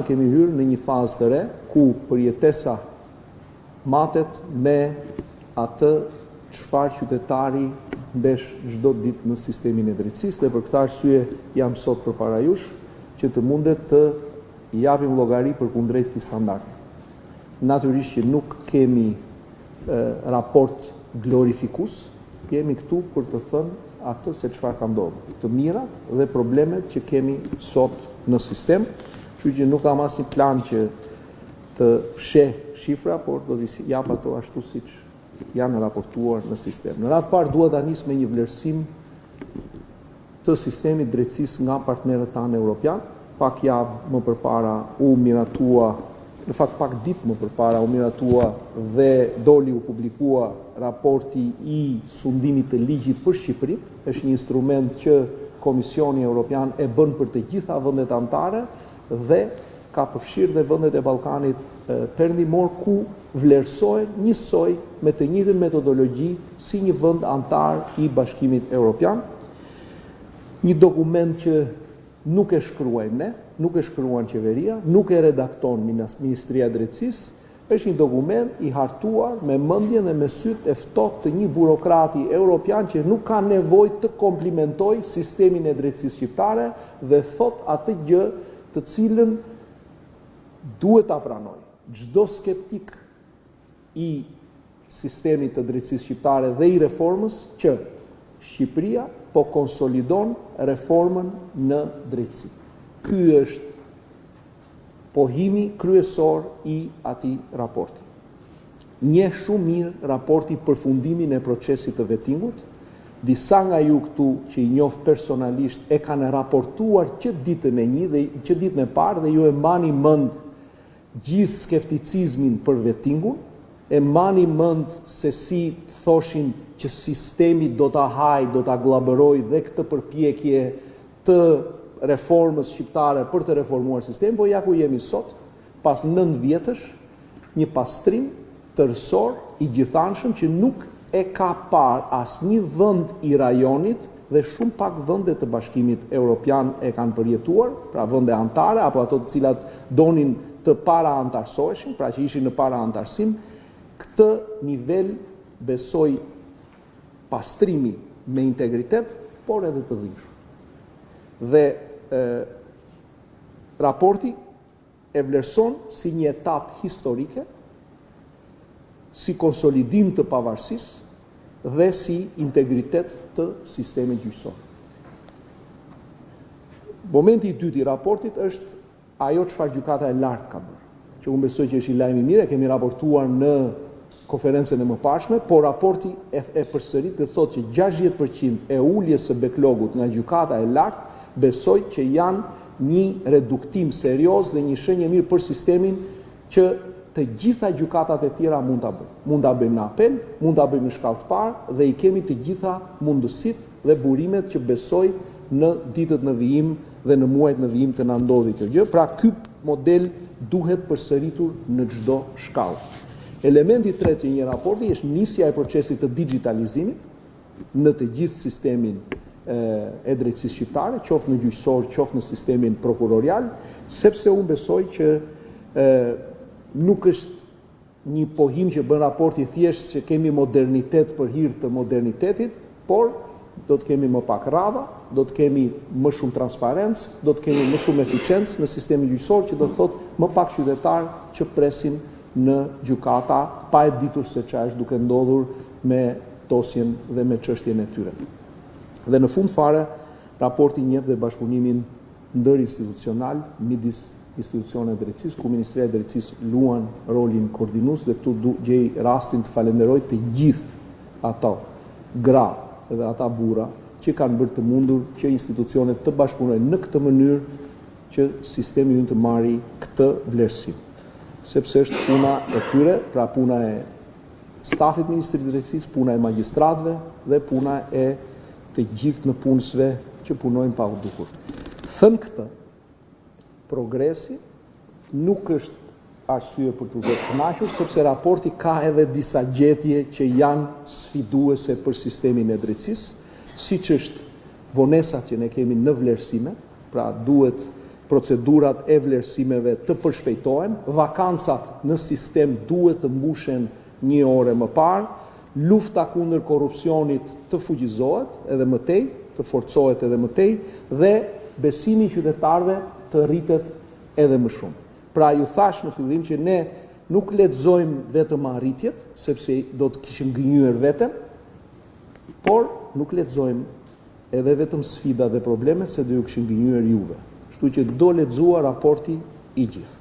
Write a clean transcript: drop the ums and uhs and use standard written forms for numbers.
kemi hyrë në një fazë të re, ku përjetesa matet me atë çfarë qytetari ndesh çdo ditë në sistemin e drejtësisë, dhe për këtë arsye jam sot përpara jush që të mundet të japim llogari për kundrejt këtij standardi. Natyrisht që nuk kemi raport glorifikues, jemi këtu për të thënë atë se çfarë ka ndodhur, të mirat dhe problemet që kemi sot në sistem, kështu që nuk kam asnjë plan që të fsheh shifra, por do t'i jap ato ashtu siç janë raportuar në sistem. Në radhë parë dua ta nis me një vlerësim të sistemit drejtësisë nga partnerët tanë evropian. Pak javë më përpara u miratua, në fakt pak ditë më përpara u miratua dhe doli u publikua raporti i sundimit të ligjit për Shqipërinë. Është një instrument që Komisioni Evropian e bën për të gjitha vendet anëtare dhe ka përfshirë dhe vendet e Ballkanit perëndimor, ku vlerësohen njësoj me të njëjtën metodologji si një vend antar i Bashkimit Evropian. Një dokument që nuk e shkruajmë ne, nuk e shkruan qeveria, nuk e redakton Ministria e Drejtësisë, është një dokument i hartuar me mendjen dhe me syt e ftohtë të një burokrati evropian që nuk ka nevojë të komplimentoj sistemin e drejtësisë shqiptare dhe thot atë gjë të cilën duhet ta pranoj çdo skeptik i sistemit të drejtësisë shqiptare dhe i reformës, që Shqipëria po konsolidon reformën në drejtësi. Ky është pohimi kryesor i atij raporti. Njeh shumë mirë raporti përfundimin e procesit të vettingut. Disa nga ju këtu që i njoh personalisht e kanë raportuar që ditën e një dhe që ditën e parë, dhe ju e mbani mend gjithë skepticizmin për vettingun, e mbani mend se si thoshin që sistemi do ta haj, do ta glabëroj dhe këtë përpjekje të reformës shqiptare për të reformuar sistemin, po ja ku jemi sot, pas 9 vjetësh, një pastrim tërësor i gjithanshëm që nuk e ka parë asnjë vend i rajonit dhe shumë pak vende të Bashkimit Evropian e kanë përjetuar, pra vende anëtare apo ato të cilat donin të para antarësoheshin, pra që ishin në para antarësim. Këtë nivel besoj pastrimi me integritet, por edhe të dhimbshëm. Dhe raporti e vlerëson si një etapë historike, si konsolidim të pavarësisë dhe si integritet të sistemit gjyqësor. Momenti i dytë i raportit është ajo çfarë gjykata e lartë ka bërë, që unë besoj që është i lajmi mirë, e kemi raportuar në konferencën e mëparshme, por raporti e përsërit dhe thotë që 60% e uljes së backlogut nga gjykata e lartë besoj që janë një reduktim serioz dhe një shenjë e mirë për sistemin, që të gjitha gjykatat e tjera mund ta bëjnë. Mund ta bëjmë në apel, mund ta bëjmë në shkallë të parë dhe i kemi të gjitha mundësitë dhe burimet që besoj në ditët në vijim dhe në muajt në vijim të na ndodhi kjo gjë. Pra ky model duhet përsëritur në çdo shkallë. Elementi i tretë i një raporti është nisja e procesit të digitalizimit në të gjithë sistemin e drejtësisë shqiptare, qoftë në gjyqësor, qoftë në sistemin prokurorial, sepse unë besoj që nuk është një pohim që bën raporti thjesht që kemi modernitet për hir të modernitetit, por do të kemi më pak radha, do të kemi më shumë transparencë, do të kemi më shumë eficiencë në sistemin gjyqësor, që do të thotë më pak qytetar që presin në gjykata pa e ditur se çfarë është duke ndodhur me tosjen dhe me çështjen e tyre. Dhe në fund fare, raporti njeh dhe bashkëpunimin ndërinstitucional midis institucioneve të drejtësisë, ku Ministria e Drejtësisë luan rolin koordinues, dhe këtu gjej rastin të falenderoj të gjithë ato gra dhe ata burra që kanë bërë të mundur që institucionet të bashkëpunojnë në këtë mënyrë që sistemi ynë të marrë këtë vlerësim. Sepse është puna e tyre, pra puna e stafit Ministrisë së Drejtësisë, puna e magjistratëve dhe puna e të gjithë në punësve që punojnë pa u dukur. Thënë këtë, progresi nuk është arsye për të vetë kënaqur, sepse raporti ka edhe disa gjetje që janë sfiduese për sistemin e drejtësisë, siç është vonesat që ne kemi në vlerësime, pra duhet procedurat e vlerësimeve të përshpejtohen, vakancat në sistem duhet të mbushen 1 orë më parë, lufta kundër korrupsionit të fuqizohet edhe më tej, të forcohet edhe më tej, dhe besimi i qytetarëve të rritet edhe më shumë. Pra ju thash në fillim që ne nuk lexojmë vetëm arritjet, sepse do të kishim gënjur veten, por nuk lexojmë edhe vetëm sfidat dhe problemet, se do ju kishim gënjur juve. Kështu që do lexuar raporti i gjithë.